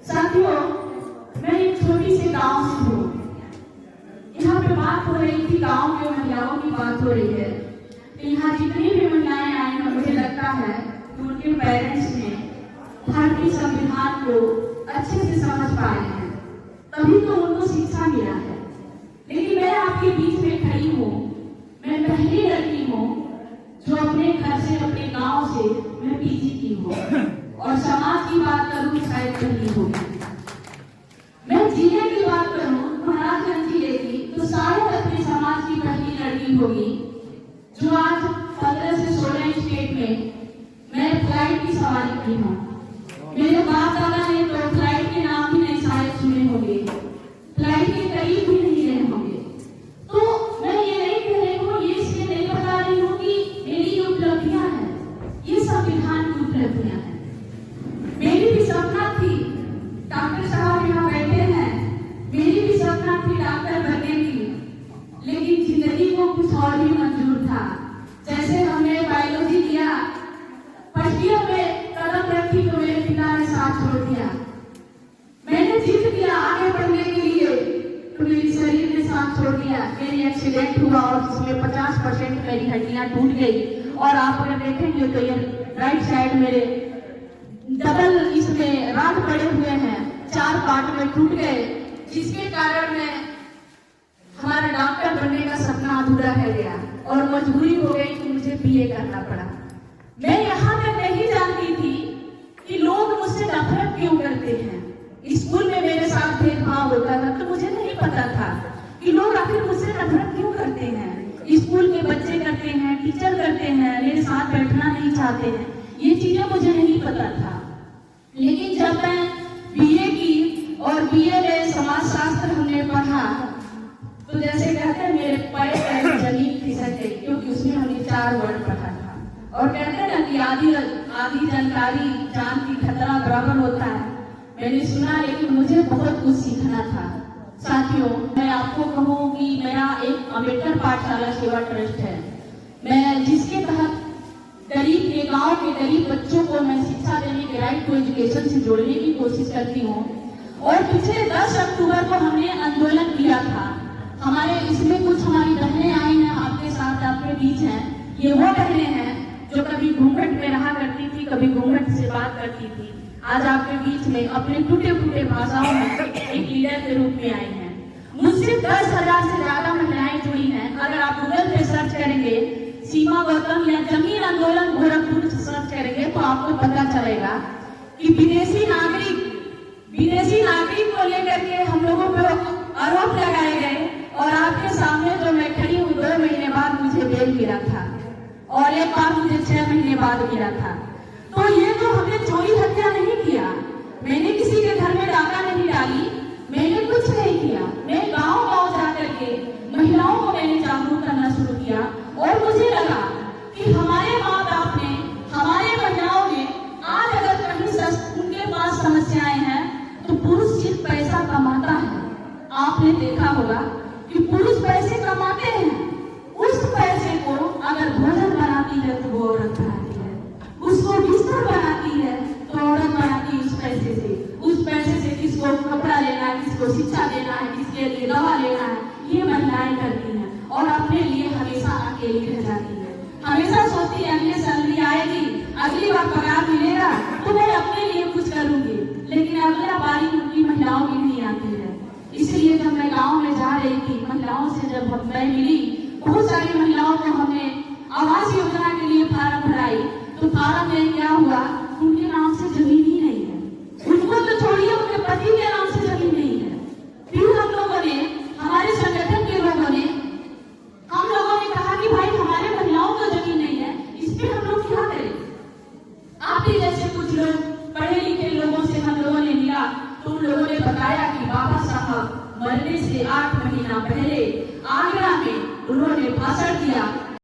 साथियों, मैं एक छोटी से गांव से हूँ। यहाँ पे बात हो रही थी, गांव के महिलाओं की बात हो रही है। तो यहाँ जितनी भी महिलाएं आई हैं, मुझे लगता है कि उनके पेरेंट्स ने भारतीय संविधान को अच्छे से समझ पाए हैं, तभी तो उनको शिक्षा मिला है। लेकिन मैं आपके बीच में खड़ी हूँ, मैं पहली लड़की हूँ जो अपने घर से, अपने गांव से मैं पीजी की हूँ, और समाज की बात करूँ शायद पहली होगी। मैं जिले की बात करूँ, महाराजगंज जिले की, तो शायद अपने समाज की पहली लड़की होगी जो आज 15 से 16 स्टेट में मैं फ्लाइट की सवारी की हूँ। मेरे बाप दादा ने तो फ्लाइट के नाम भी नहीं शायद सुने होंगे, फ्लाइट के करीब भी नहीं रहे होंगे। तो मैं ये नहीं कह रही हूँ, ये इसलिए नहीं बता रही हूँ कि मेरी ये उपलब्धियां हैं, ये संविधान की उपलब्धियां हैं। मेरी भी सपना थी, डॉक्टर साहब यहाँ बैठे हैं, मेरी भी सपना थी डॉक्टर बनने की, लेकिन जिंदगी को कुछ और भी मंजूर था। जैसे हमने बायोलॉजी लिया, फर्स्ट ईयर में कदम रखी तो मेरे पिता ने साथ छोड़ दिया। मैंने जिद किया आगे बढ़ने के लिए, तो मेरे शरीर ने साथ छोड़ दिया। मेरी एक्सीडेंट हुआ और जिसमें 50% मेरी हड्डियां टूट गई, और आप अगर देखेंगे तो ये राइट साइड मेरे डबल इसमें राड पड़े हुए हैं, 4 पार्ट में टूट गए, जिसके कारण मैं हमारा डॉक्टर बनने का सपना अधूरा रह गया और मजबूरी हो गई कि मुझे बीए करना पड़ा। मैं यहाँ तक नहीं जानती थी कि लोग मुझसे नफरत क्यों करते हैं। स्कूल में मेरे साथ भेदभाव होता था, तो मुझे नहीं पता था कि लोग आखिर मुझसे नफरत क्यों करते हैं। स्कूल के बच्चे करते हैं, टीचर करते हैं, मेरे साथ बैठना नहीं चाहते हैं, ये चीजें मुझे नहीं पता था। लेकिन जब मैं बीए की और बीए में समाज शास्त्र हमने पढ़ा, तो जैसे कहते हैं मेरे पैर जमीन खिसक गई, क्योंकि उसमें हमने 4 वर्ड पढ़ा था। और कहते हैं ना कि आधी जानकारी जान की खतरा बराबर होता है। मैंने सुना, लेकिन मुझे बहुत कुछ सीखना था। साथियों, मैं आपको कहूँ कि मेरा एक अम्बेडकर पाठशाला सेवा ट्रस्ट है, मैं जिसके तहत गरीब के गांव के गरीब बच्चों को मैं शिक्षा देने के, राइट टू एजुकेशन से जोड़ने की कोशिश करती हूँ। और पिछले 10 अक्टूबर को हमने आंदोलन किया था। हमारे इसमें कुछ हमारी बहनें आई हैं, आपके साथ, आपके बीच हैं। ये वो बहनें हैं जो कभी घूंघट में रहा करती थी, कभी घूंघट से बात करती थी, आज आपके बीच में अपने टूटे फूटे भाषाओं में एक लीडर के रूप में आई हैं। मुझसे 10,000 से ज्यादा महिलाएं जुड़ी हैं। अगर आप गूगल पे सर्च करेंगे सीमा गौतम या जमीन आंदोलन गोरखपुर सर्च करेंगे, तो आपको पता चलेगा कि विदेशी नागरिक को लेकर के हम लोगों पर आरोप लगाए गए। और आपके सामने जो मैं खड़ी हूँ, 2 महीने बाद मुझे बेल मिला था, और एक बार मुझे 6 महीने बाद मिला था। तो ये जो हमने चोरी हत्या नहीं किया, मैंने किसी के घर में डाका नहीं डाली, मैंने कुछ नहीं किया। मैं गांव-गांव जाकर के महिलाओं को मैंने जागरूक करना शुरू किया, और मुझे लगा कि हमारे माँ बाप ने, हमारे महिलाओं ने, आज अगर कहीं उनके पास समस्याएं हैं, तो पुरुष सिर्फ पैसा कमाता है। आपने देखा होगा कि पुरुष पैसे कमाते हैं, उस पैसे को अगर भोजन बनाती है तो वो औरत बनाती है, उसको बिस्तर बनाती है तो औरत बनाती है उस पैसे से। उस पैसे से किसको कपड़ा लेना है, किसको शिक्षा देना है, किसके लिए दवा लेना है, ये महिलाएं करती हैं। और अपने लिए हमेशा अकेली रह जाती है, हमेशा सोचती है अगली सैलरी आएगी, अगली बार पगार मिलेगा तो मैं अपने लिए कुछ करूंगी, लेकिन अगला बारी उनकी महिलाओं की नहीं आती है। इसलिए जब मैं गाँव में जा रही थी, महिलाओं से जब मैं मिली, बहुत सारी महिलाओं को हमने आवास योजना के लिए फार्म भराई, तो फार्म में क्या हुआ, उनके नाम से जमीन ही नहीं है। उनको तो छोड़िए, उनके पति के नाम से जमीन नहीं है। फिर हम लोगों ने, हमारे संगठन के लोगों ने, हम लोगों ने कहा कि भाई हमारे महिलाओं को जमीन नहीं है, इस पे हम लोग क्या करें। आप ही जैसे कुछ लोग पढ़े लिखे लोगों से हम लोगों ने मिला, तो उन लोगों ने बताया कि बाबा साहब मरने से 8 महीना पहले आगरा में उन्होंने भाषण दिया